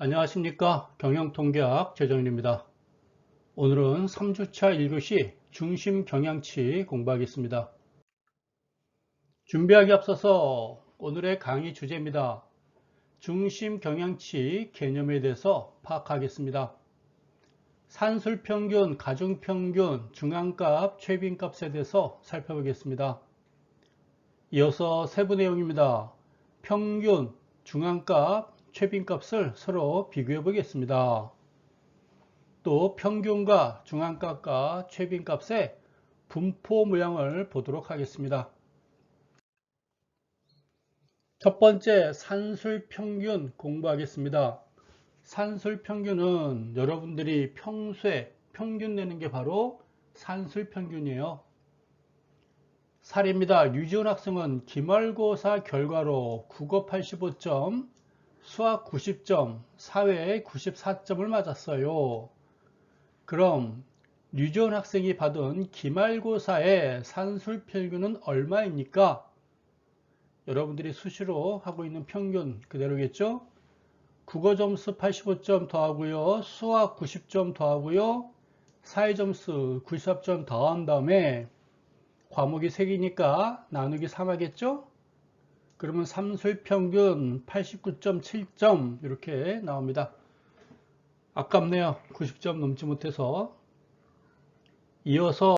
안녕하십니까. 경영통계학 최정일입니다. 오늘은 3주차 1교시 중심 경향치 공부하겠습니다. 준비하기 앞서서 오늘의 강의 주제입니다. 중심 경향치 개념에 대해서 파악하겠습니다. 산술평균, 가중평균, 중앙값, 최빈값에 대해서 살펴보겠습니다. 이어서 세부 내용입니다. 평균, 중앙값, 최빈값을 서로 비교해 보겠습니다. 또 평균과 중앙값과 최빈값의 분포 모양을 보도록 하겠습니다. 첫 번째 산술평균 공부하겠습니다. 산술평균은 여러분들이 평소에 평균 내는 게 바로 산술평균이에요. 사례입니다. 류지원 학생은 기말고사 결과로 국어 85점, 수학 90점, 사회 94점을 맞았어요. 그럼 류지원 학생이 받은 기말고사의 산술평균은 얼마입니까? 여러분들이 수시로 하고 있는 평균 그대로겠죠? 국어 점수 85점 더하고요, 수학 90점 더하고요, 사회 점수 94점 더한 다음에 과목이 3개니까 나누기 3 하겠죠? 그러면 산술평균 89.7점 이렇게 나옵니다. 아깝네요. 90점 넘지 못해서. 이어서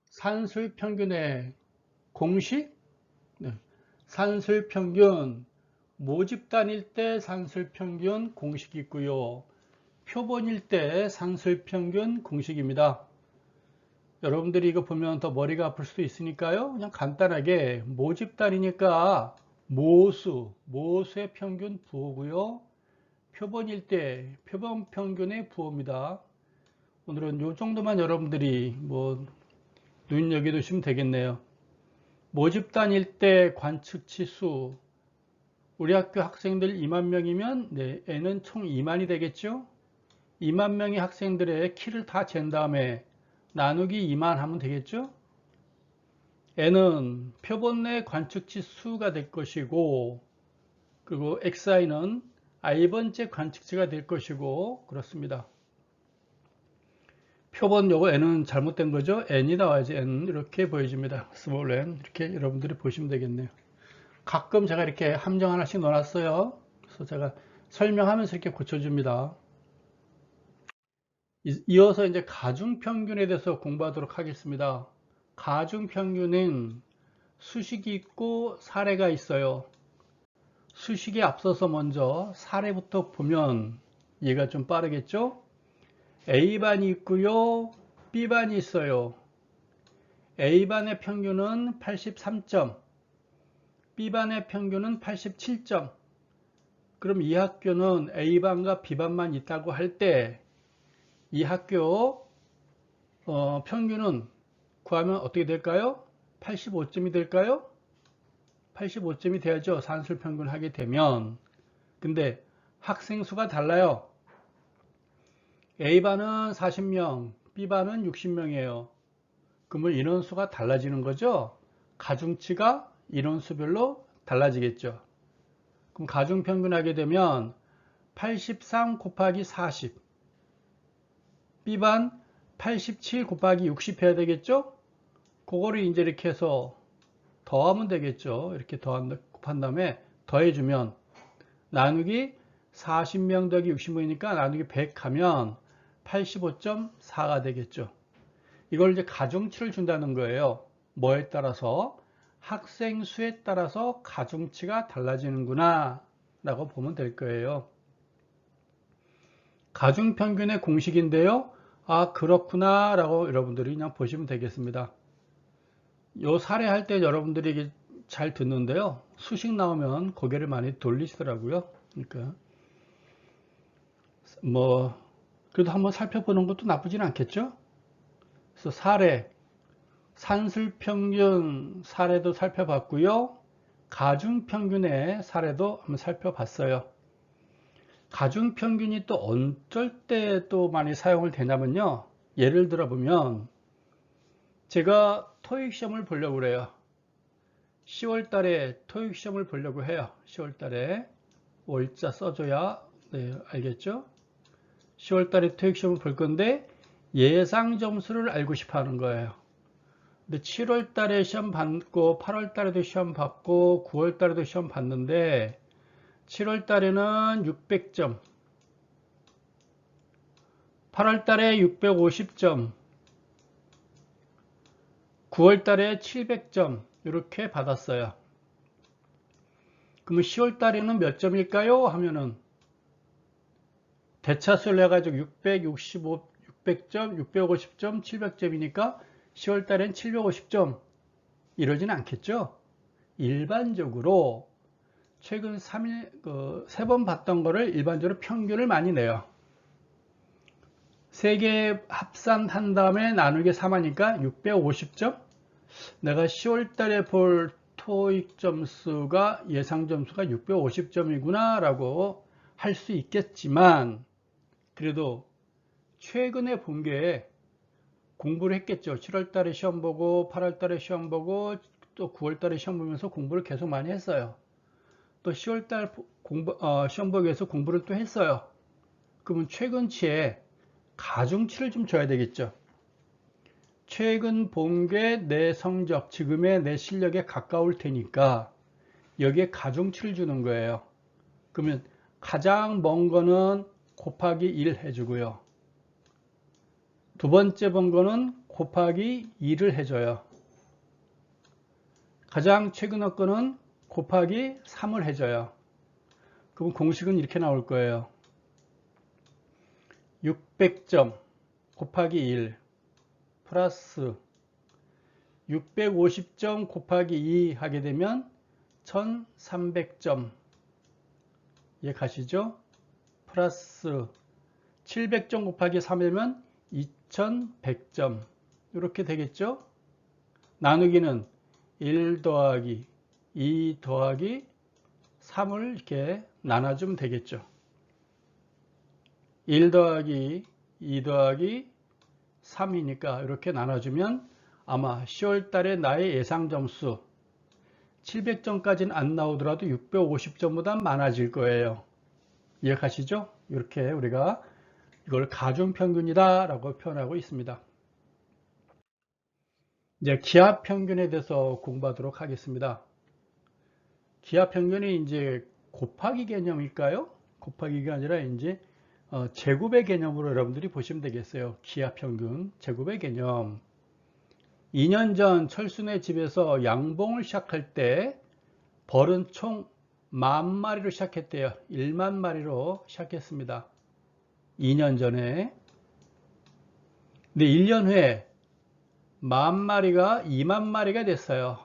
산술평균의 공식, 산술평균 모집단일 때 산술평균 공식이 있고요. 표본일 때 산술평균 공식입니다. 여러분들이 이거 보면 더 머리가 아플 수도 있으니까요. 그냥 간단하게 모집단이니까 모수의 평균 부호고요. 표본일 때 표본 평균의 부호입니다. 오늘은 이 정도만 여러분들이 눈여겨 두시면 되겠네요. 모집단일 때 관측치 수, 우리 학교 학생들 2만 명이면 N은 총 2만이 되겠죠. 2만 명의 학생들의 키를 다 잰 다음에 나누기 2만 하면 되겠죠. N은 표본 내 관측치 수가 될 것이고, 그리고 XI는 I번째 관측치가 될 것이고, 그렇습니다. 표본 요거 N은 잘못된 거죠. N이 나와야지. N 이렇게 보여집니다. 스몰 n 이렇게 여러분들이 보시면 되겠네요. 가끔 제가 이렇게 함정 하나씩 넣어놨어요. 그래서 제가 설명하면서 이렇게 고쳐줍니다. 이어서 이제 가중평균에 대해서 공부하도록 하겠습니다. 가중평균은 수식이 있고 사례가 있어요. 수식에 앞서서 먼저 사례부터 보면 이해가 좀 빠르겠죠? A반이 있고요, B반이 있어요. A반의 평균은 83점, B반의 평균은 87점. 그럼 이 학교는 A반과 B반만 있다고 할 때 이 학교 평균은 구하면 어떻게 될까요? 85점이 될까요? 85점이 돼야죠. 산술평균 하게 되면. 근데 학생 수가 달라요. A반은 40명, B반은 60명이에요. 그러면 인원수가 달라지는 거죠. 가중치가 인원수별로 달라지겠죠. 그럼 가중평균 하게 되면 83 곱하기 40, B반 87 곱하기 60 해야 되겠죠? 그거를 이제 이렇게 해서 더하면 되겠죠. 이렇게 곱한 다음에 더해주면 나누기 40명 더하기 60명이니까 나누기 100 하면 85.4가 되겠죠. 이걸 이제 가중치를 준다는 거예요. 뭐에 따라서? 학생 수에 따라서 가중치가 달라지는구나 라고 보면 될 거예요. 가중평균의 공식인데요. 아, 그렇구나 라고 여러분들이 그냥 보시면 되겠습니다. 요 사례 할 때 여러분들이 잘 듣는데요. 수식 나오면 고개를 많이 돌리시더라고요. 그러니까 그래도 한번 살펴보는 것도 나쁘진 않겠죠? 그래서 사례, 산술평균 사례도 살펴봤고요. 가중평균의 사례도 한번 살펴봤어요. 가중평균이 또 어쩔 때 또 많이 사용을 되냐면요. 예를 들어 보면 제가 토익 시험을 보려고 그래요. 10월 달에 토익 시험을 보려고 해요. 10월 달에 월자 써줘야 네, 알겠죠? 10월 달에 토익 시험을 볼 건데 예상 점수를 알고 싶어 하는 거예요. 근데 7월 달에 시험 받고 8월 달에도 시험 받고 9월 달에도 시험 봤는데 7월 달에는 600점, 8월 달에 650점, 9월 달에 700점 이렇게 받았어요. 그러면 10월 달에는 몇 점일까요? 하면은 대차수를 해가지고 665, 600점, 650점, 700점이니까 10월 달엔 750점 이러진 않겠죠? 일반적으로 최근 3일, 3번 봤던 거를 일반적으로 평균을 많이 내요. 3개 합산한 다음에 나누기 3하니까 650점? 내가 10월 달에 볼 토익 점수가 예상 점수가 650점이구나 라고 할 수 있겠지만 그래도 최근에 본 게 공부를 했겠죠. 7월 달에 시험 보고 8월 달에 시험 보고 또 9월 달에 시험 보면서 공부를 계속 많이 했어요. 또 10월 달 시험 보기 위해서 공부를 또 했어요. 그러면 최근치에 가중치를 좀 줘야 되겠죠. 최근 본 게 내 성적, 지금의 내 실력에 가까울 테니까 여기에 가중치를 주는 거예요. 그러면 가장 먼 거는 곱하기 1 해주고요. 두 번째 본 거는 곱하기 2를 해줘요. 가장 최근 거는 곱하기 3을 해줘요. 그럼 공식은 이렇게 나올 거예요. 600점 곱하기 1 플러스 650점 곱하기 2 하게 되면 1300점 이해 가시죠? 플러스 700점 곱하기 3이면 2100점 이렇게 되겠죠? 나누기는 1 더하기 2 더하기 3을 이렇게 나눠주면 되겠죠. 1 더하기 2 더하기 3이니까 이렇게 나눠주면 아마 10월 달에 나의 예상 점수 700점까지는 안 나오더라도 650점보다 많아질 거예요. 이해가시죠? 이렇게 우리가 이걸 가중평균이다 라고 표현하고 있습니다. 이제 기하평균에 대해서 공부하도록 하겠습니다. 기하평균이 이제 곱하기 개념일까요? 곱하기가 아니라 이제 제곱의 개념으로 여러분들이 보시면 되겠어요. 기하평균, 제곱의 개념. 2년 전 철순의 집에서 양봉을 시작할 때 벌은 총 10,000마리로 시작했대요. 1만 마리로 시작했습니다. 2년 전에. 근데 1년 후에 10,000마리가 2만 마리가 됐어요.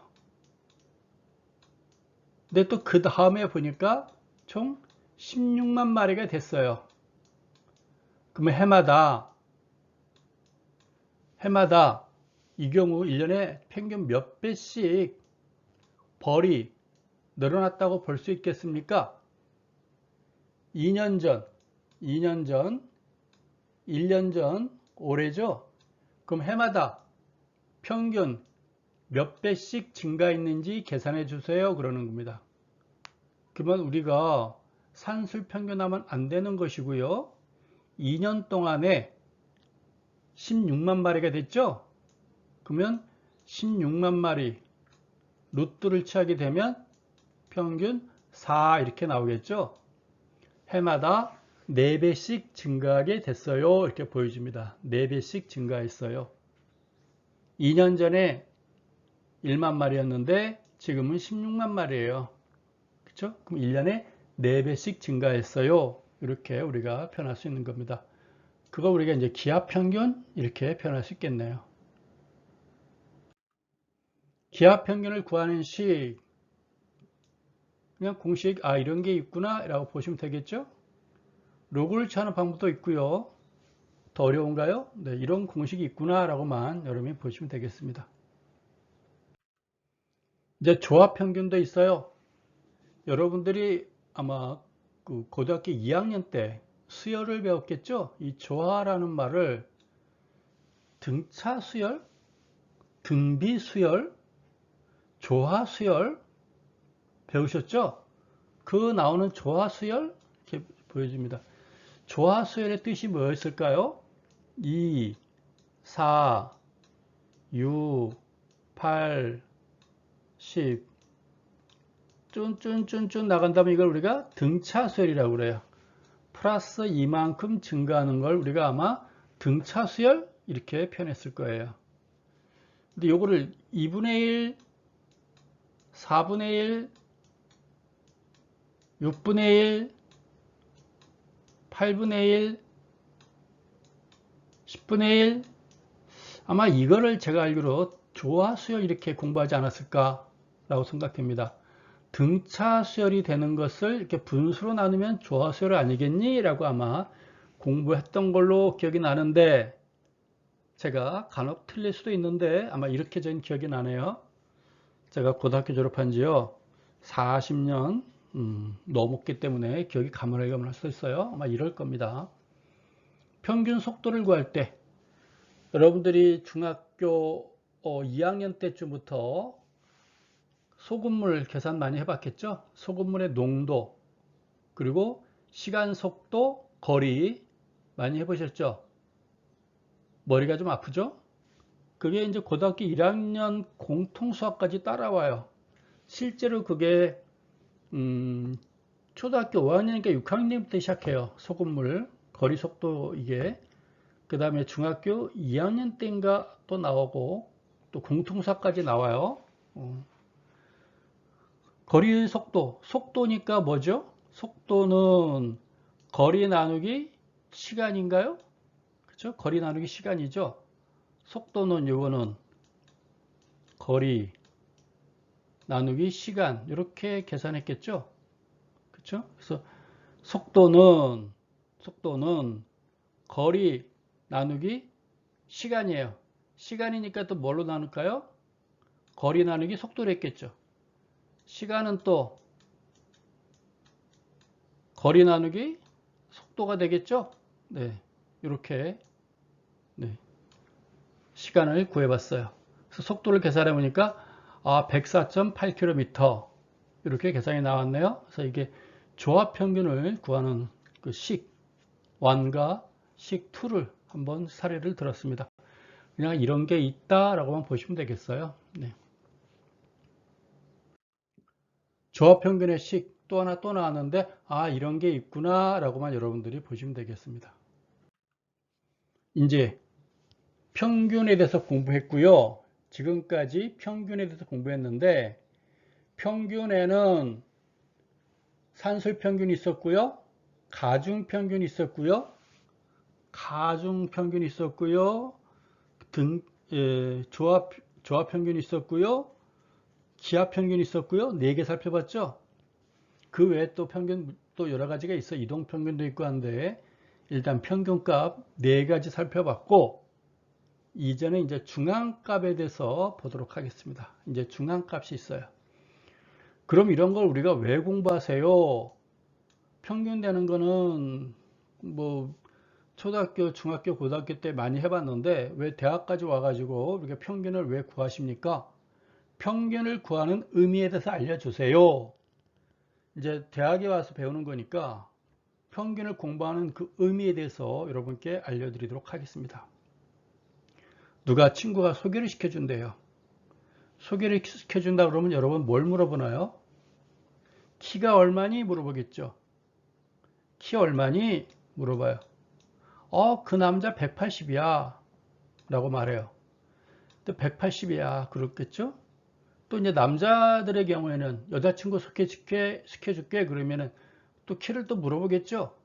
근데 또 그 다음에 보니까 총 16만 마리가 됐어요. 그러면 해마다 이 경우 1년에 평균 몇 배씩 벌이 늘어났다고 볼 수 있겠습니까? 2년 전, 1년 전, 올해죠? 그럼 해마다 평균 몇 배씩 증가했는지 계산해 주세요. 그러는 겁니다. 그러면 우리가 산술 평균하면 안 되는 것이고요. 2년 동안에 16만 마리가 됐죠? 그러면 16만 마리 루트를 취하게 되면 평균 4 이렇게 나오겠죠? 해마다 4배씩 증가하게 됐어요. 이렇게 보여줍니다. 4배씩 증가했어요. 2년 전에 1만 마리였는데 지금은 16만 마리예요. 그렇죠? 그럼 1년에 4배씩 증가했어요. 이렇게 우리가 표현할 수 있는 겁니다. 그거 우리가 이제 기하평균 이렇게 표현할 수 있겠네요. 기하평균을 구하는 식 그냥 공식 이런 게 있구나 라고 보시면 되겠죠. 로그를 취하는 방법도 있고요. 더 어려운가요? 네, 이런 공식이 있구나 라고만 여러분이 보시면 되겠습니다. 이제 조합평균도 있어요. 여러분들이 아마 그 고등학교 2학년 때 수열을 배웠겠죠. 이 조화라는 말을 등차수열, 등비수열, 조화수열 배우셨죠? 그 나오는 조화수열 이렇게 보여줍니다. 조화수열의 뜻이 뭐였을까요? 2, 4, 6, 8, 10 쭌쭌쭌쭌 나간다면 이걸 우리가 등차수열이라고 그래요. 플러스 이만큼 증가하는 걸 우리가 아마 등차수열 이렇게 표현했을 거예요. 근데 요거를 2분의 1, 4분의 1, 6분의 1, 8분의 1, 10분의 1 아마 이거를 제가 알기로 조화수열 이렇게 공부하지 않았을까 라고 생각합니다. 등차수열이 되는 것을 이렇게 분수로 나누면 조화수열 아니겠니? 라고 아마 공부했던 걸로 기억이 나는데 제가 간혹 틀릴 수도 있는데 아마 이렇게 전 기억이 나네요. 제가 고등학교 졸업한 지요 40년 넘었기 때문에 기억이 가물가물할 수 있어요. 아마 이럴 겁니다. 평균 속도를 구할 때 여러분들이 중학교 2학년 때쯤부터 소금물 계산 많이 해봤겠죠? 소금물의 농도, 그리고 시간, 속도, 거리 많이 해보셨죠? 머리가 좀 아프죠? 그게 이제 고등학교 1학년 공통수학까지 따라와요. 실제로 그게 초등학교 5학년이니까 6학년부터 시작해요. 소금물, 거리, 속도 이게. 그 다음에 중학교 2학년 때인가 또 나오고 또 공통수학까지 나와요. 거리 속도, 속도니까 뭐죠? 속도는 거리 나누기 시간인가요? 그렇죠? 거리 나누기 시간이죠. 속도는 요거는 거리 나누기 시간 이렇게 계산했겠죠? 그렇죠? 그래서 속도는 거리 나누기 시간이에요. 시간이니까 또 뭘로 나눌까요? 거리 나누기 속도로 했겠죠. 시간은 또 거리 나누기 속도가 되겠죠? 네, 이렇게 네, 시간을 구해봤어요. 그래서 속도를 계산해 보니까 104.8km 이렇게 계산이 나왔네요. 그래서 이게 조합 평균을 구하는 그 식 1과 식 2를 한번 사례를 들었습니다. 그냥 이런 게 있다라고만 보시면 되겠어요. 네. 조합 평균의 식 또 하나 또 나왔는데 이런 게 있구나 라고만 여러분들이 보시면 되겠습니다. 이제 평균에 대해서 공부했고요. 지금까지 평균에 대해서 공부했는데 평균에는 산술 평균이 있었고요. 가중 평균이 있었고요. 가중 평균이 있었고요. 조합 평균이 있었고요. 기하 평균이 있었고요. 4개 살펴봤죠. 그 외에 또 평균 또 여러 가지가 있어. 이동 평균도 있고 한데 일단 평균값 4가지 살펴봤고 이제는 이제 중앙값에 대해서 보도록 하겠습니다. 이제 중앙값이 있어요. 그럼 이런 걸 우리가 왜 공부하세요? 평균 되는 거는 뭐 초등학교, 중학교, 고등학교 때 많이 해봤는데 왜 대학까지 와가지고 이렇게 평균을 왜 구하십니까? 평균을 구하는 의미에 대해서 알려주세요. 이제 대학에 와서 배우는 거니까 평균을 공부하는 그 의미에 대해서 여러분께 알려드리도록 하겠습니다. 누가 친구가 소개를 시켜준대요. 소개를 시켜준다 그러면 여러분 뭘 물어보나요? 키가 얼마니? 물어보겠죠. 키 얼마니? 물어봐요. 그 남자 180이야 라고 말해요. 또 180이야 그렇겠죠? 또 이제 남자들의 경우에는 여자친구 시켜줄게 그러면은 또 키를 또 물어보겠죠.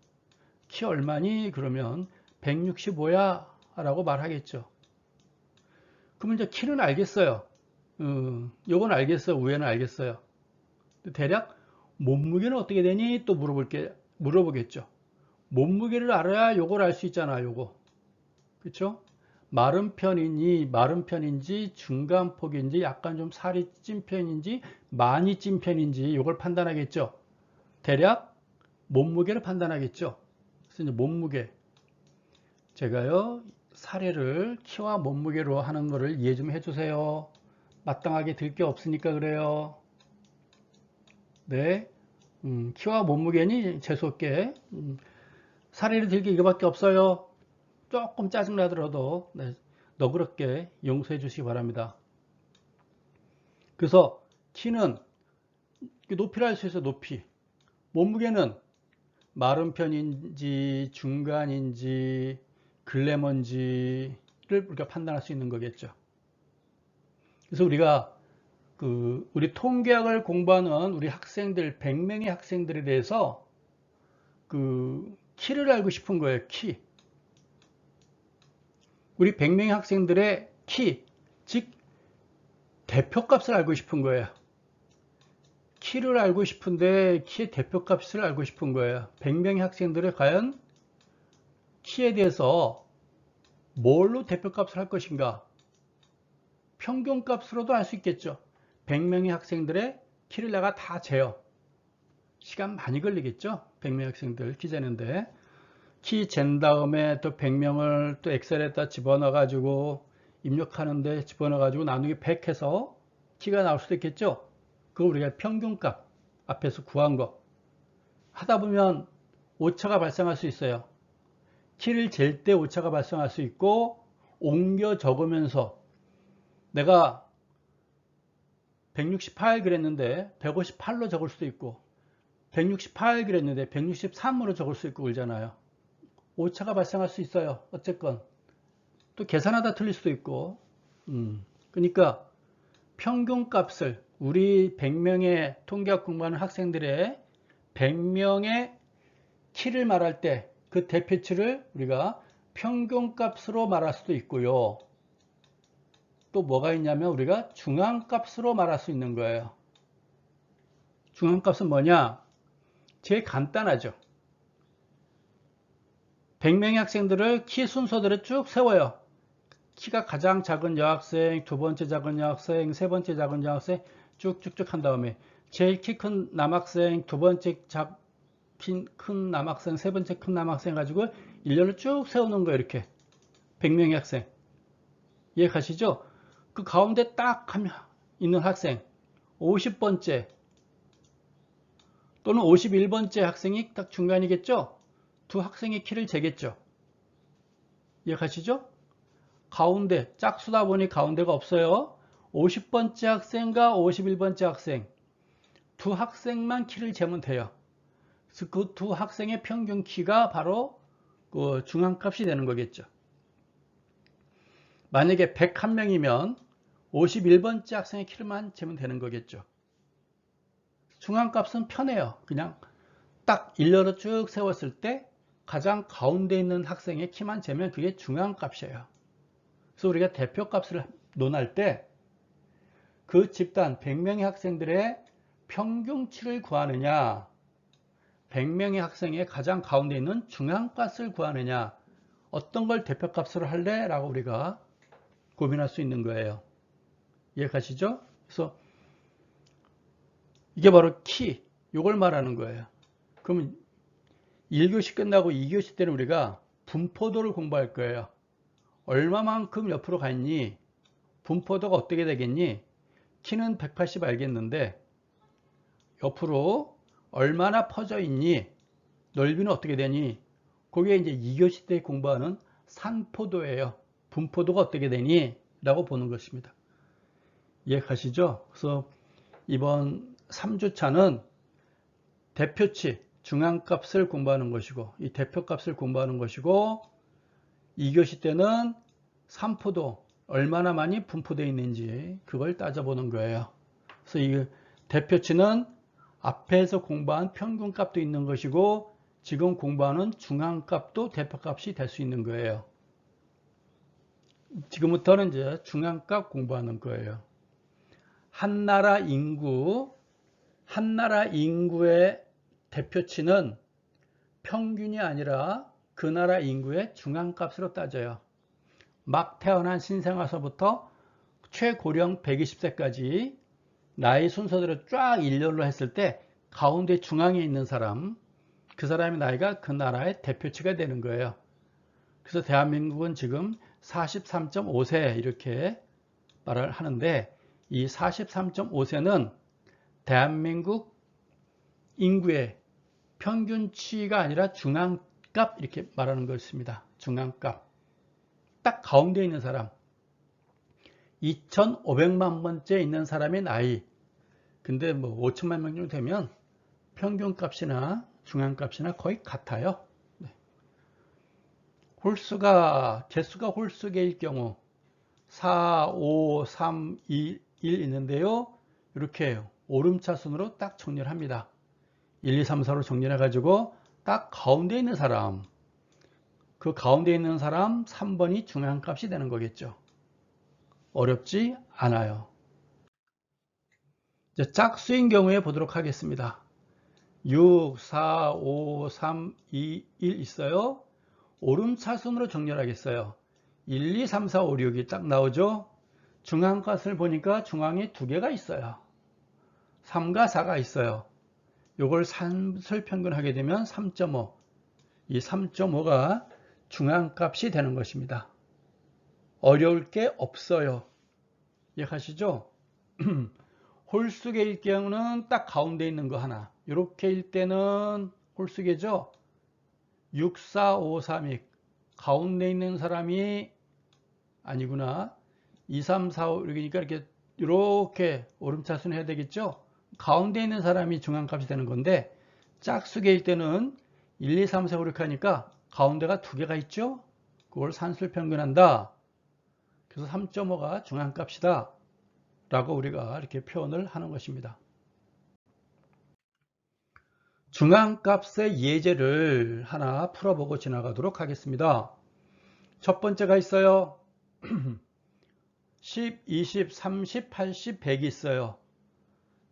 키 얼마니? 그러면 165야 라고 말하겠죠. 그러면 이제 키는 알겠어요. 요건 알겠어요. 위에는 알겠어요. 대략 몸무게는 어떻게 되니? 또 물어보겠죠. 몸무게를 알아야 요걸 알 수 있잖아. 요거. 그쵸? 마른 편인지 중간 폭인지 약간 좀 살이 찐 편인지 많이 찐 편인지 이걸 판단하겠죠. 대략 몸무게를 판단하겠죠. 그래서 이제 몸무게 제가요 사례를 키와 몸무게로 하는 거를 이해 좀 해주세요. 마땅하게 들 게 없으니까 그래요. 네, 키와 몸무게니 재수없게 사례를 들기 이거밖에 없어요. 조금 짜증나더라도 네, 너그럽게 용서해 주시기 바랍니다. 그래서 키는 높이를 알 수 있어요. 높이. 몸무게는 마른 편인지 중간인지 글래머인지를 우리가 판단할 수 있는 거겠죠. 그래서 우리가 우리 통계학을 공부하는 우리 학생들 100명의 학생들에 대해서 키를 알고 싶은 거예요. 키. 우리 100명의 학생들의 키, 즉 대표값을 알고 싶은 거예요. 키를 알고 싶은데 키의 대표값을 알고 싶은 거예요. 100명의 학생들의 과연 키에 대해서 뭘로 대표값을 할 것인가? 평균값으로도 알 수 있겠죠. 100명의 학생들의 키를 내가 다 재요. 시간 많이 걸리겠죠. 100명의 학생들 키 재는데 키 잰 다음에 또 100명을 또 엑셀에다 집어넣어 가지고 입력하는데 집어넣어 가지고 나누기 100 해서 키가 나올 수도 있겠죠. 그거 우리가 평균값 앞에서 구한 거 하다 보면 오차가 발생할 수 있어요. 키를 잴 때 오차가 발생할 수 있고 옮겨 적으면서 내가 168 그랬는데 158로 적을 수도 있고 168 그랬는데 163으로 적을 수 있고 그러잖아요. 오차가 발생할 수 있어요. 어쨌건 또 계산하다 틀릴 수도 있고 그러니까 평균값을 우리 100명의 통계학 공부하는 학생들의 100명의 키를 말할 때 그 대표치를 우리가 평균값으로 말할 수도 있고요. 또 뭐가 있냐면 우리가 중앙값으로 말할 수 있는 거예요. 중앙값은 뭐냐? 제일 간단하죠. 100명의 학생들을 키 순서대로 쭉 세워요. 키가 가장 작은 여학생, 두 번째 작은 여학생, 세 번째 작은 여학생 쭉쭉쭉 한 다음에 제일 키 큰 남학생, 두 번째 큰 남학생, 세 번째 큰 남학생 가지고 일렬로 쭉 세우는 거예요. 이렇게 100명의 학생 이해 가시죠? 그 가운데 딱 있는 학생 50번째 또는 51번째 학생이 딱 중간이겠죠? 두 학생의 키를 재겠죠? 이해 가시죠? 가운데 짝수다 보니 가운데가 없어요. 50번째 학생과 51번째 학생 두 학생만 키를 재면 돼요. 그래서 그 두 학생의 평균 키가 바로 그 중앙값이 되는 거겠죠. 만약에 101명이면 51번째 학생의 키를만 재면 되는 거겠죠. 중앙값은 편해요. 그냥 딱 일렬로 쭉 세웠을 때 가장 가운데 있는 학생의 키만 재면 그게 중앙값이에요. 그래서 우리가 대표값을 논할 때 그 집단 100명의 학생들의 평균치를 구하느냐 100명의 학생의 가장 가운데 있는 중앙값을 구하느냐 어떤 걸 대표값으로 할래? 라고 우리가 고민할 수 있는 거예요. 이해가시죠? 그래서 이게 바로 키 이걸 말하는 거예요. 그러면 1교시 끝나고 2교시 때는 우리가 분포도를 공부할 거예요. 얼마만큼 옆으로 갔니? 분포도가 어떻게 되겠니? 키는 180 알겠는데 옆으로 얼마나 퍼져 있니? 넓이는 어떻게 되니? 그게 이제 2교시 때 공부하는 산포도예요. 분포도가 어떻게 되니? 라고 보는 것입니다. 이해가시죠? 그래서 이번 3주차는 대표치, 중앙값을 공부하는 것이고 이 대표값을 공부하는 것이고 2교시 때는 산포도 얼마나 많이 분포되어 있는지 그걸 따져보는 거예요. 그래서 이 대표치는 앞에서 공부한 평균값도 있는 것이고 지금 공부하는 중앙값도 대표값이 될 수 있는 거예요. 지금부터는 이제 중앙값 공부하는 거예요. 한 나라 인구의 대표치는 평균이 아니라 그 나라 인구의 중앙값으로 따져요. 막 태어난 신생아서부터 최고령 120세까지 나이 순서대로 쫙 일렬로 했을 때 가운데 중앙에 있는 사람, 그 사람의 나이가 그 나라의 대표치가 되는 거예요. 그래서 대한민국은 지금 43.5세 이렇게 말을 하는데 이 43.5세는 대한민국 인구의 평균치가 아니라 중앙값 이렇게 말하는 것입니다. 중앙값. 딱 가운데 있는 사람. 2,500만 번째 있는 사람의 나이. 근데 뭐 5천만 명 정도 되면 평균값이나 중앙값이나 거의 같아요. 네. 개수가 홀수계일 경우 4, 5, 3, 2, 1 있는데요. 이렇게 오름차순으로 딱 정리를 합니다. 1, 2, 3, 4로 정리해 가지고 딱 가운데 있는 사람, 그 가운데 있는 사람 3번이 중앙값이 되는 거겠죠. 어렵지 않아요. 이제 짝수인 경우에 보도록 하겠습니다. 6, 4, 5, 3, 2, 1 있어요. 오름차순으로 정렬하겠어요. 1, 2, 3, 4, 5, 6이 딱 나오죠. 중앙값을 보니까 중앙에 두 개가 있어요. 3과 4가 있어요. 요걸 산술 평균하게 되면 3.5. 이 3.5가 중앙값이 되는 것입니다. 어려울 게 없어요. 이해하시죠? 홀수계일 경우는 딱 가운데 있는 거 하나. 이렇게일 때는 홀수계죠. 6, 4, 5, 3이 가운데 있는 사람이 아니구나. 2, 3, 4, 5 이러니까 이렇게 오름차순 해야 되겠죠. 가운데 있는 사람이 중앙값이 되는 건데 짝수계일 때는 1, 2, 3, 4, 5 이렇게 하니까 가운데가 두 개가 있죠. 그걸 산술 평균한다. 그래서 3.5가 중앙값이다 라고 우리가 이렇게 표현을 하는 것입니다. 중앙값의 예제를 하나 풀어보고 지나가도록 하겠습니다. 첫 번째가 있어요. 10, 20, 30, 80, 100이 있어요.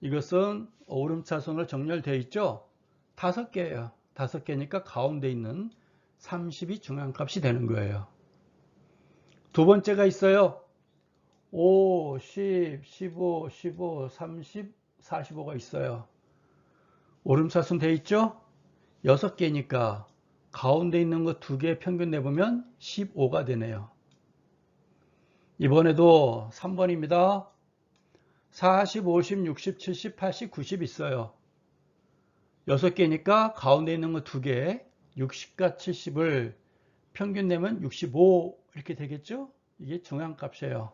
이것은 오름차순으로 정렬되어 있죠. 5개예요. 5개니까 가운데 있는 30이 중앙값이 되는 거예요. 두 번째가 있어요. 5, 10, 15, 15, 30, 45가 있어요. 오름차순 되어 있죠? 6개니까 가운데 있는 거 2개 평균 내보면 15가 되네요. 이번에도 3번입니다. 40, 50, 60, 70, 80, 90 있어요. 6개니까 가운데 있는 거 2개, 60과 70을 평균 내면 65 이렇게 되겠죠? 이게 중앙값이에요.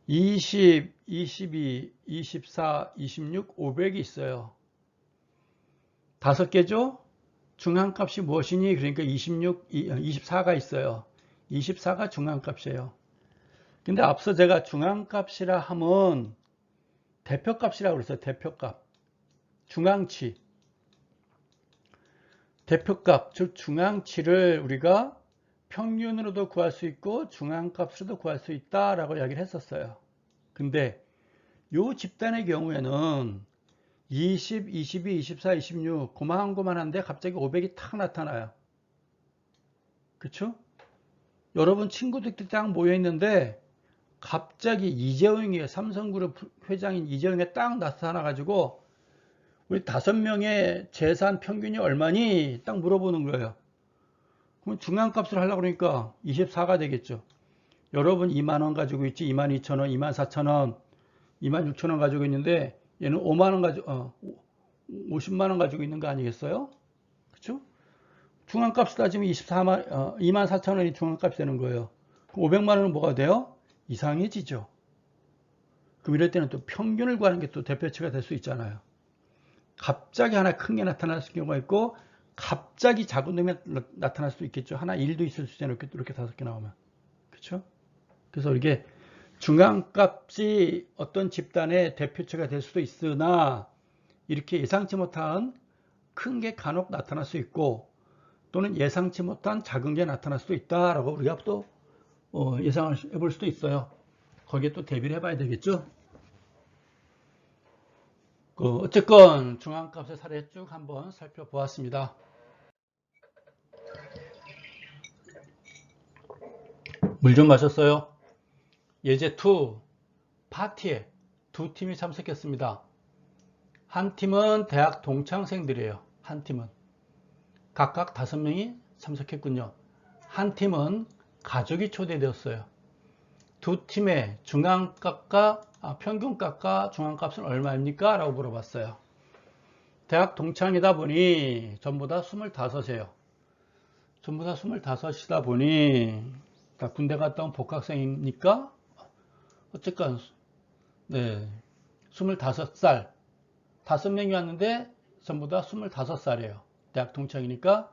20, 22, 24, 26, 500이 있어요. 5개죠? 중앙값이 무엇이니? 그러니까 24가 있어요. 24가 중앙값이에요. 근데 앞서 제가 중앙값이라 하면 대표값이라고 그랬어요. 대표값. 중앙치. 대표값, 즉 중앙치를 우리가 평균으로도 구할 수 있고 중앙값으로도 구할 수 있다라고 이야기를 했었어요. 근데 이 집단의 경우에는 20, 22, 24, 26 고만고만한데 갑자기 500이 탁 나타나요. 그쵸? 여러분 친구들끼리 딱 모여 있는데 갑자기 이재용이 삼성그룹 회장인 이재용이 딱 나타나 가지고 우리 5명의 재산 평균이 얼마니? 딱 물어보는 거예요. 그럼 중앙값을 하려고 그러니까 24가 되겠죠. 여러분 2만원 가지고 있지, 22,000원, 24,000원, 26,000원 가지고 있는데 얘는 5만원 가지고 50만원 가지고 있는 거 아니겠어요? 그렇죠? 중앙값을 따지면 24,000원이 중앙값이 되는 거예요. 500만원은 뭐가 돼요? 이상해지죠. 그럼 이럴 때는 또 평균을 구하는 게 또 대표치가 될 수 있잖아요. 갑자기 하나 큰 게 나타날 경우가 있고 갑자기 작은 놈이 나타날 수도 있겠죠. 하나 1도 있을 수 있잖아요. 이렇게 5개 나오면. 그렇죠? 그래서 이게 중앙값이 어떤 집단의 대표체가 될 수도 있으나 이렇게 예상치 못한 큰 게 간혹 나타날 수 있고 또는 예상치 못한 작은 게 나타날 수도 있다라고 우리가 또 예상을 해볼 수도 있어요. 거기에 또 대비를 해봐야 되겠죠. 어쨌건 중앙값의 사례 쭉 한번 살펴보았습니다. 물 좀 마셨어요? 예제 2 파티에 두 팀이 참석했습니다. 한 팀은 대학 동창생들이에요. 한 팀은 각각 5명이 참석했군요. 한 팀은 가족이 초대되었어요. 두 팀의 중앙값과 평균값과 중앙값은 얼마입니까? 라고 물어봤어요. 대학 동창이다 보니 전부 다 25이에요. 전부 다 25이다 보니 다 군대 갔다 온 복학생이니까 어쨌건 네, 25살 5명이 왔는데 전부 다 25살이에요. 대학 동창이니까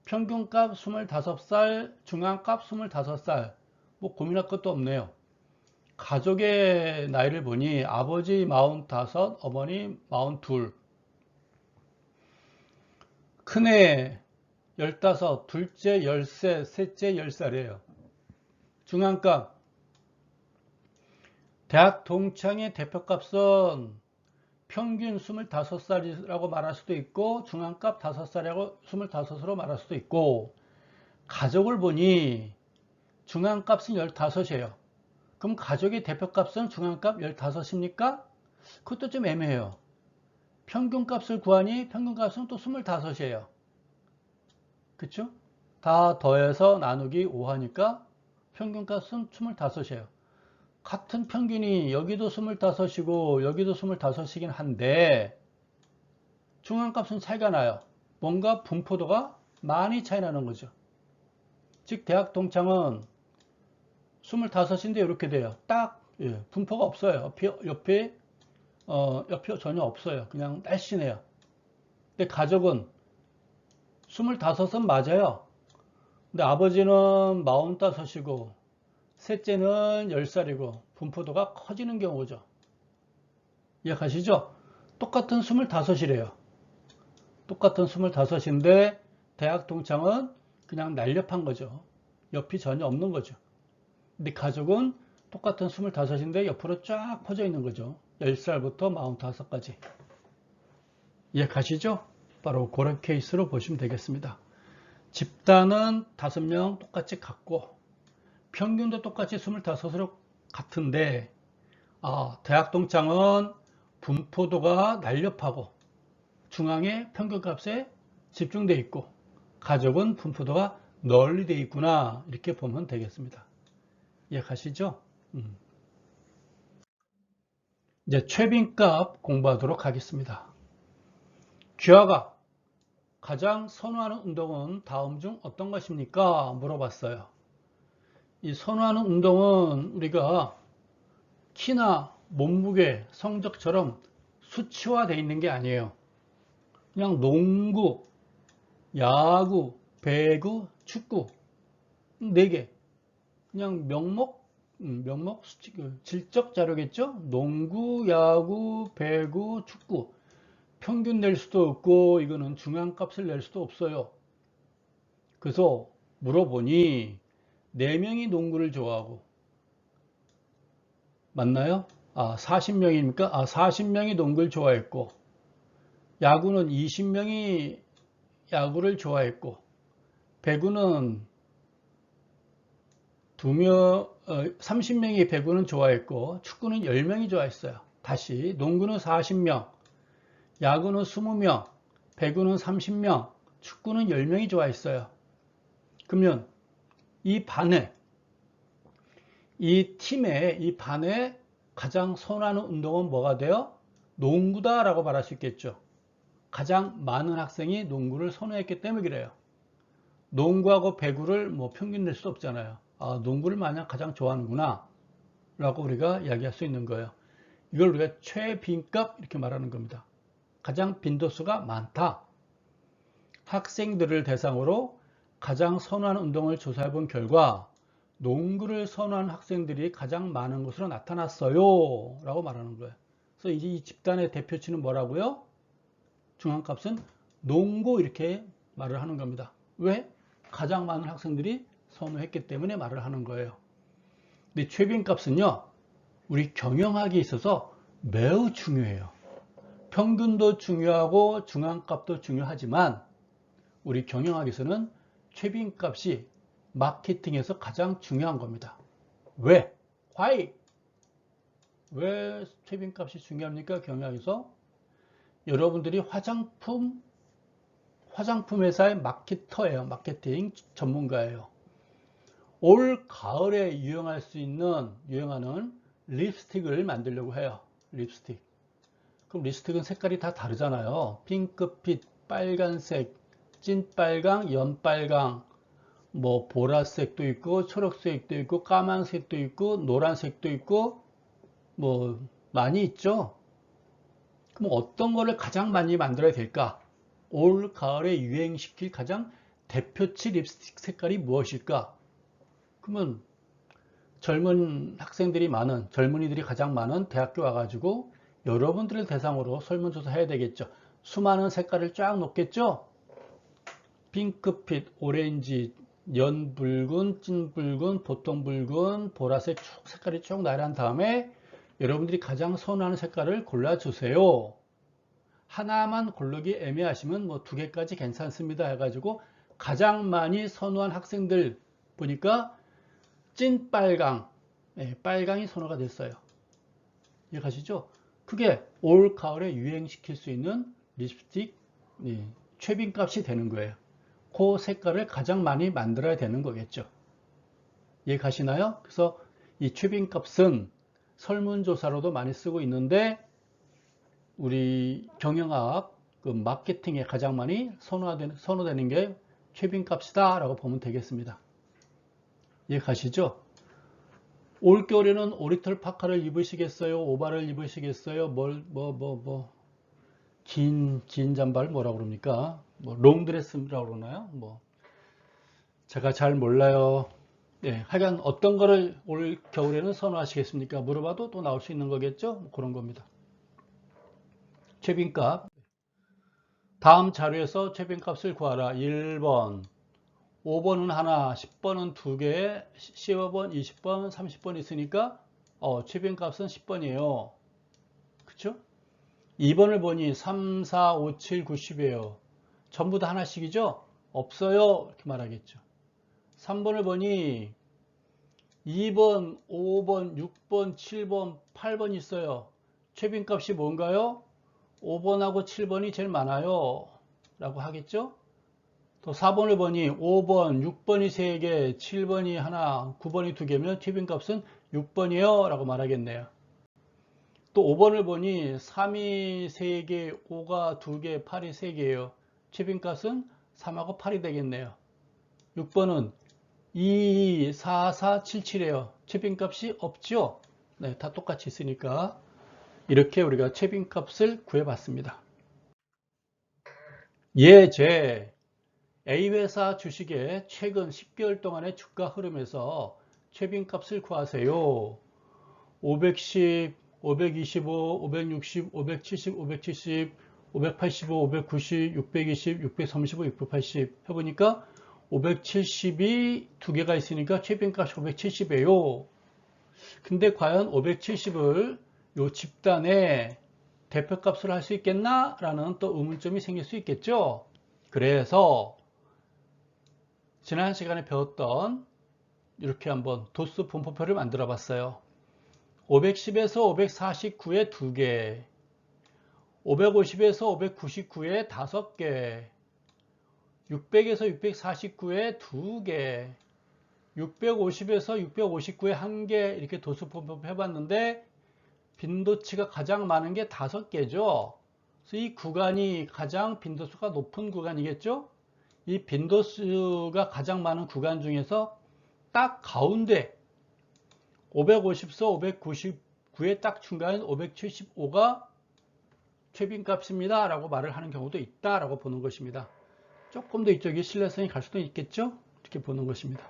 평균값 25살, 중앙값 25살. 뭐 고민할 것도 없네요. 가족의 나이를 보니 아버지 45, 어머니 42, 큰애 15, 둘째 13, 셋째 10살이에요. 중앙값 대학 동창의 대표값은 평균 25살이라고 말할 수도 있고 중앙값 5살이라고 25으로 말할 수도 있고 가족을 보니 중앙값은 15이에요. 그럼 가족의 대표값은 중앙값 15입니까? 그것도 좀 애매해요. 평균값을 구하니 평균값은 또 25이에요. 그쵸? 다 더해서 나누기 5 하니까 평균값은 25이에요. 같은 평균이 여기도 25이고 여기도 25이긴 한데 중앙값은 차이가 나요. 뭔가 분포도가 많이 차이 나는 거죠. 즉 대학 동창은 25인데 이렇게 돼요. 딱 분포가 없어요. 옆에 전혀 없어요. 그냥 날씬해요. 근데 가족은 25은 맞아요. 근데 아버지는 45이고 셋째는 10살이고 분포도가 커지는 경우죠. 이해가시죠? 똑같은 25이래요. 똑같은 25인데 대학 동창은 그냥 날렵한 거죠. 옆이 전혀 없는 거죠. 근데 가족은 똑같은 25인데 옆으로 쫙 퍼져 있는 거죠. 10살부터 45까지. 이해가시죠? 바로 그런 케이스로 보시면 되겠습니다. 집단은 5명 똑같이 같고 평균도 똑같이 25으로 같은데 대학 동창은 분포도가 날렵하고 중앙에 평균값에 집중되어 있고 가족은 분포도가 널리 되어 있구나 이렇게 보면 되겠습니다. 이해가시죠? 이제 최빈값 공부하도록 하겠습니다. 귀하가 가장 선호하는 운동은 다음 중 어떤 것입니까? 물어봤어요. 이 선호하는 운동은 우리가 키나 몸무게, 성적처럼 수치화되어 있는 게 아니에요. 그냥 농구, 야구, 배구, 축구 4개 그냥 명목 수치, 질적 자료겠죠? 농구, 야구, 배구, 축구 평균 낼 수도 없고 이거는 중앙값을 낼 수도 없어요. 그래서 물어보니 4명이 농구를 좋아하고 맞나요? 40명입니까? 40명이 농구를 좋아했고 야구는 20명이 야구를 좋아했고 배구는 30명이 배구는 좋아했고 축구는 10명이 좋아했어요. 다시 농구는 40명, 야구는 20명, 배구는 30명, 축구는 10명이 좋아했어요. 그러면 이 반에 가장 선호하는 운동은 뭐가 돼요? 농구다 라고 말할 수 있겠죠. 가장 많은 학생이 농구를 선호했기 때문에 그래요. 농구하고 배구를 뭐 평균 낼 수 없잖아요. 농구를 만약 가장 좋아하는구나 라고 우리가 이야기할 수 있는 거예요. 이걸 우리가 최빈값 이렇게 말하는 겁니다. 가장 빈도수가 많다. 학생들을 대상으로 가장 선호하는 운동을 조사해 본 결과 농구를 선호하는 학생들이 가장 많은 것으로 나타났어요 라고 말하는 거예요. 그래서 이제 이 집단의 대표치는 뭐라고요? 중앙값은 농구 이렇게 말을 하는 겁니다. 왜? 가장 많은 학생들이 선호했기 때문에 말을 하는 거예요. 근데 최빈값은요, 우리 경영학에 있어서 매우 중요해요. 평균도 중요하고 중앙값도 중요하지만 우리 경영학에서는 최빈값이 마케팅에서 가장 중요한 겁니다. 왜? Why? 왜 최빈값이 중요합니까? 경영학에서 여러분들이 화장품 회사의 마케터예요. 마케팅 전문가예요. 올 가을에 유행하는 립스틱을 만들려고 해요. 립스틱. 그럼 립스틱은 색깔이 다 다르잖아요. 핑크빛, 빨간색, 찐빨강, 연빨강, 뭐 보라색도 있고 초록색도 있고 까만색도 있고 노란색도 있고 뭐 많이 있죠. 그럼 어떤 거를 가장 많이 만들어야 될까? 올 가을에 유행시킬 가장 대표치 립스틱 색깔이 무엇일까? 그러면 젊은 학생들이 많은, 젊은이들이 가장 많은 대학교 와가지고 여러분들을 대상으로 설문조사 해야 되겠죠. 수많은 색깔을 쫙 놓겠죠? 핑크빛, 오렌지, 연붉은, 찐붉은, 보통붉은, 보라색 쭉 색깔이 쭉 나열한 다음에 여러분들이 가장 선호하는 색깔을 골라주세요. 하나만 고르기 애매하시면 뭐 2개까지 괜찮습니다 해가지고 가장 많이 선호한 학생들 보니까 찐빨강, 빨강이 선호가 됐어요. 이해가시죠? 그게 올 가을에 유행시킬 수 있는 립스틱 최빈값이 되는 거예요. 그 색깔을 가장 많이 만들어야 되는 거겠죠. 이해가시나요? 그래서 이 최빈값은 설문조사로도 많이 쓰고 있는데 우리 경영학 그 마케팅에 가장 많이 선호되는 게 최빈값이다 라고 보면 되겠습니다. 이해가시죠? 올겨울에는 오리털 파카를 입으시겠어요? 오바를 입으시겠어요? 긴 잠바를 뭐라고 그럽니까? 뭐 롱드레스라고 그러나요? 뭐 제가 잘 몰라요. 하여간 어떤 거를 올 겨울에는 선호하시겠습니까? 물어봐도 또 나올 수 있는 거겠죠? 그런 겁니다. 최빈값. 다음 자료에서 최빈값을 구하라. 1번. 5번은 하나, 10번은 2개, 15번, 20번, 30번 있으니까 최빈값은 10번이에요. 그쵸? 2번을 보니 3, 4, 5, 7, 9, 10이에요. 전부 다 하나씩이죠? 없어요. 이렇게 말하겠죠. 3번을 보니 2번, 5번, 6번, 7번, 8번 있어요. 최빈값이 뭔가요? 5번하고 7번이 제일 많아요. 라고 하겠죠? 또 4번을 보니 5번, 6번이 3개, 7번이 하나, 9번이 2개면 최빈값은 6번이에요. 라고 말하겠네요. 또 5번을 보니 3이 3개, 5가 2개, 8이 3개예요. 최빈값은 3하고 8이 되겠네요. 6번은 2, 4, 4, 7, 7이에요. 최빈값이 없죠? 네, 다 똑같이 있으니까 이렇게 우리가 최빈값을 구해봤습니다. 예제 A회사 주식의 최근 10개월 동안의 주가 흐름에서 최빈값을 구하세요. 510, 525, 560, 570, 570, 585, 590, 620, 635, 680 해보니까 570이 2개가 있으니까 최빈값이 570이에요. 근데 과연 570을 요 집단의 대표값으로 할 수 있겠나? 라는 또 의문점이 생길 수 있겠죠. 그래서 지난 시간에 배웠던 이렇게 한번 도수 분포표를 만들어 봤어요. 510에서 549에 2개, 550에서 599에 5개, 600에서 649에 2개, 650에서 659에 1개 이렇게 도수 분포표 해봤는데 빈도치가 가장 많은 게 5개죠. 그래서 이 구간이 가장 빈도수가 높은 구간이겠죠. 이 빈도수가 가장 많은 구간 중에서 딱 가운데 550에서 599의 딱 중간인 575가 최빈값입니다 라고 말을 하는 경우도 있다 라고 보는 것입니다. 조금 더 이쪽이 신뢰성이 갈 수도 있겠죠. 이렇게 보는 것입니다.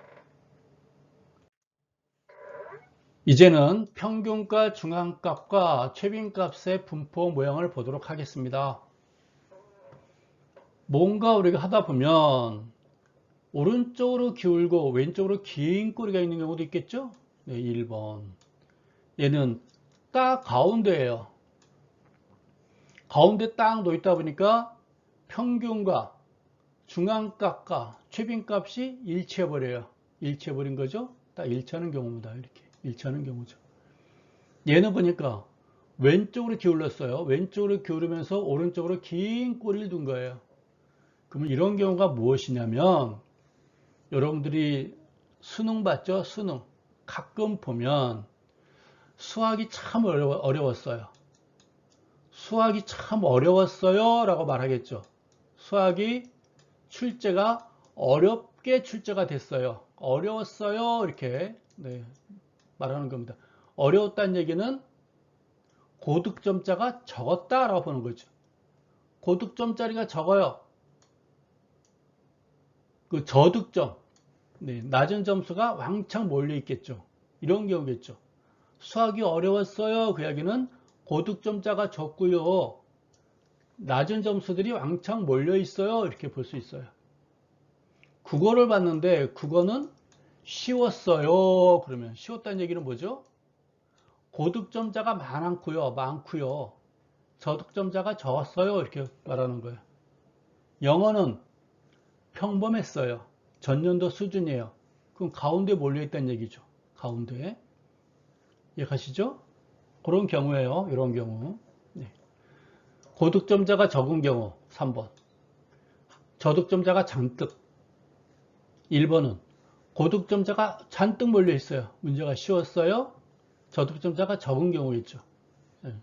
이제는 평균가, 중앙값과 최빈값의 분포 모양을 보도록 하겠습니다. 뭔가 우리가 하다 보면 오른쪽으로 기울고 왼쪽으로 긴 꼬리가 있는 경우도 있겠죠. 네, 1번. 얘는 딱 가운데예요. 가운데 딱 놓있다 보니까 평균과 중앙값과 최빈값이 일치해버려요. 일치해버린 거죠. 딱 일치하는 경우입니다. 이렇게 일치하는 경우죠. 얘는 보니까 왼쪽으로 기울었어요. 왼쪽으로 기울으면서 오른쪽으로 긴 꼬리를 둔 거예요. 그러면 이런 경우가 무엇이냐면 여러분들이 수능 봤죠? 수능. 가끔 보면 수학이 참 어려웠어요. 수학이 참 어려웠어요 라고 말하겠죠. 수학이 출제가 어렵게 출제가 됐어요. 어려웠어요 이렇게 네, 말하는 겁니다. 어려웠다는 얘기는 고득점자가 적었다 라고 보는 거죠. 고득점짜리가 적어요. 그 저득점, 네, 낮은 점수가 왕창 몰려 있겠죠. 이런 경우겠죠. 수학이 어려웠어요. 그 이야기는 고득점자가 적고요. 낮은 점수들이 왕창 몰려 있어요. 이렇게 볼 수 있어요. 국어를 봤는데 국어는 쉬웠어요. 그러면 쉬웠다는 얘기는 뭐죠? 고득점자가 많고요. 저득점자가 적었어요. 이렇게 말하는 거예요. 영어는 평범했어요. 전년도 수준이에요. 그럼 가운데 몰려 있다는 얘기죠. 가운데에. 이해가시죠? 그런 경우에요. 이런 경우. 네. 고득점자가 적은 경우 3번. 저득점자가 잔뜩. 1번은 고득점자가 잔뜩 몰려 있어요. 문제가 쉬웠어요. 저득점자가 적은 경우겠죠. 네.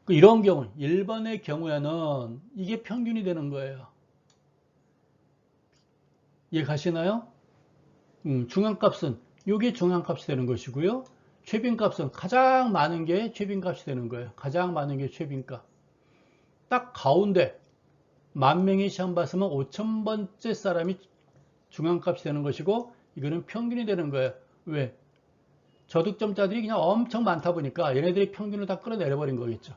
이런 경우 1번의 경우에는 이게 평균이 되는 거예요. 이해 가시나요? 중앙값은 이게 중앙값이 되는 것이고요. 최빈값은 가장 많은 게 최빈값이 되는 거예요. 가장 많은 게 최빈값. 딱 가운데 10,000명이 시험 봤으면 5,000번째 사람이 중앙값이 되는 것이고 이거는 평균이 되는 거예요. 왜? 저득점자들이 그냥 엄청 많다 보니까 얘네들이 평균을 다 끌어내려 버린 거겠죠.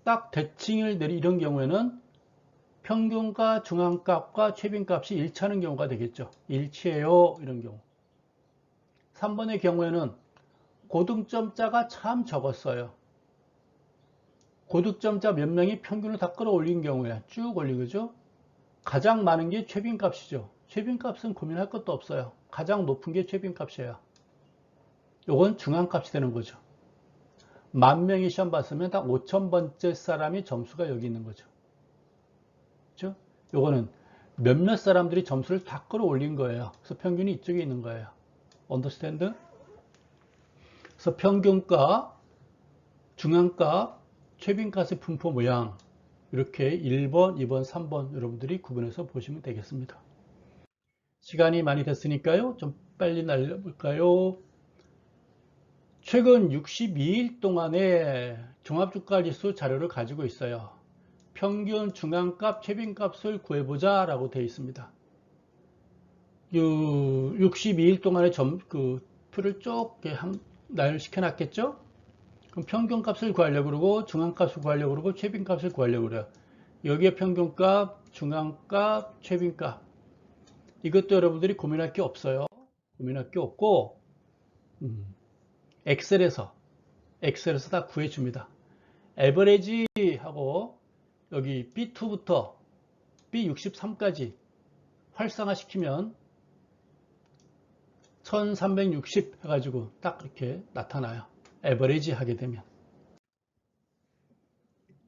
딱 대칭을 내리 이런 경우에는 평균과 중앙값과 최빈값이 일치하는 경우가 되겠죠. 일치해요. 이런 경우. 3번의 경우에는 고득점자가 참 적었어요. 고득점자 몇 명이 평균을 다 끌어올린 경우에 쭉 올린 거죠. 가장 많은 게 최빈값이죠. 최빈값은 고민할 것도 없어요. 가장 높은 게 최빈값이에요. 요건 중앙값이 되는 거죠. 10,000명이 시험 봤으면 딱 5,000번째 사람이 점수가 여기 있는 거죠. 그렇죠? 요거는 몇몇 사람들이 점수를 다 끌어올린 거예요. 그래서 평균이 이쪽에 있는 거예요. understand? 그래서 평균값, 중앙값, 최빈값의 분포 모양 이렇게 1번, 2번, 3번 여러분들이 구분해서 보시면 되겠습니다. 시간이 많이 됐으니까요. 좀 빨리 날려볼까요? 최근 62일 동안의 종합주가지수 자료를 가지고 있어요. 평균 중앙값, 최빈값을 구해보자 라고 되어 있습니다. 62일 동안의 표를 쭉 나열시켜 놨겠죠? 그럼 평균값을 구하려고 그러고 중앙값을 구하려고 그러고 최빈값을 구하려고 그래요. 여기에 평균값, 중앙값, 최빈값 이것도 여러분들이 고민할 게 없어요. 고민할 게 없고 엑셀에서 다 구해줍니다. 에버리지 하고 여기 B2부터 B63까지 활성화시키면 1360 해가지고 딱 이렇게 나타나요. 에버리지 하게 되면.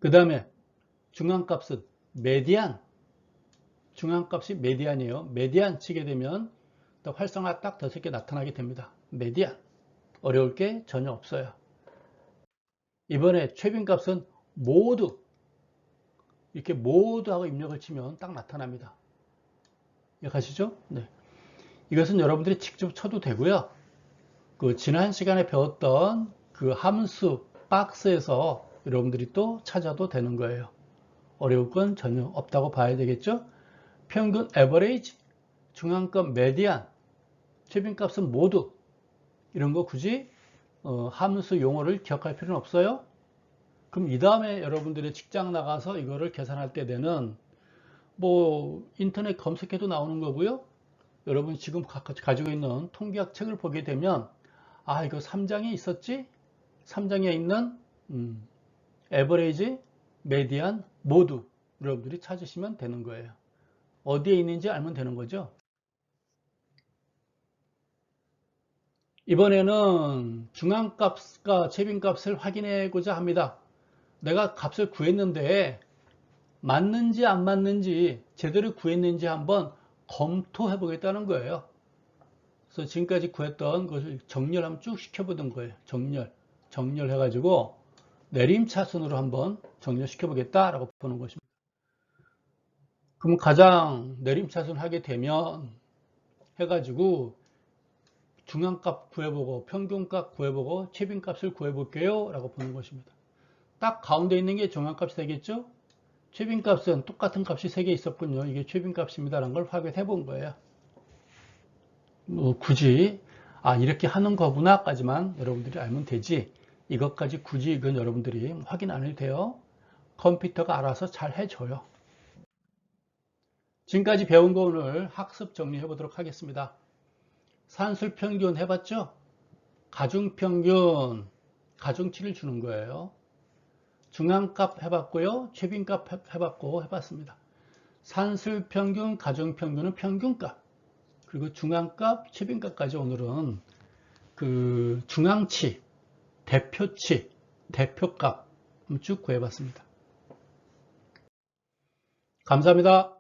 그 다음에 중앙값은 메디안. 중앙값이 메디안이에요. 메디안 치게 되면 또 활성화 딱 더 이렇게 나타나게 됩니다. 메디안. 어려울 게 전혀 없어요. 이번에 최빈값은 모두 이렇게 모두 하고 입력을 치면 딱 나타납니다. 기억하시죠? 네. 이것은 여러분들이 직접 쳐도 되고요. 그 지난 시간에 배웠던 그 함수 박스에서 여러분들이 또 찾아도 되는 거예요. 어려울 건 전혀 없다고 봐야 되겠죠? 평균 에버리지, 중앙값 메디안, 최빈값은 모두 이런 거 굳이 함수 용어를 기억할 필요는 없어요. 그럼 이 다음에 여러분들이 직장 나가서 이거를 계산할 때 되는 뭐 인터넷 검색해도 나오는 거고요. 여러분 지금 가지고 있는 통계학 책을 보게 되면 아 이거 3장에 있었지? 3장에 있는 에버리지, 메디안 모두 여러분들이 찾으시면 되는 거예요. 어디에 있는지 알면 되는 거죠. 이번에는 중앙값과 최빈값을 확인하고자 합니다. 내가 값을 구했는데 맞는지 안 맞는지 제대로 구했는지 한번 검토해 보겠다는 거예요. 그래서 지금까지 구했던 것을 정렬 한번 쭉 시켜보던 거예요. 정렬 해가지고 내림차순으로 한번 정렬시켜 보겠다라고 보는 것입니다. 그럼 가장 내림차순 하게 되면 해가지고 중앙값 구해보고 평균값 구해보고 최빈값을 구해볼게요 라고 보는 것입니다. 딱 가운데 있는 게 중앙값이 되겠죠. 최빈값은 똑같은 값이 3개 있었군요. 이게 최빈값입니다 라는 걸 확인해 본 거예요. 굳이 이렇게 하는 거구나 까지만 여러분들이 알면 되지, 이것까지 굳이 이건 여러분들이 확인 안 해도 돼요. 컴퓨터가 알아서 잘 해줘요. 지금까지 배운 거 오늘 학습 정리해 보도록 하겠습니다. 산술평균 해봤죠? 가중평균, 가중치를 주는 거예요. 중앙값 해봤고요. 최빈값 해봤고 해봤습니다. 산술평균, 가중평균은 평균값, 그리고 중앙값, 최빈값까지 오늘은 그 중앙치, 대표치, 대표값 쭉 구해봤습니다. 감사합니다.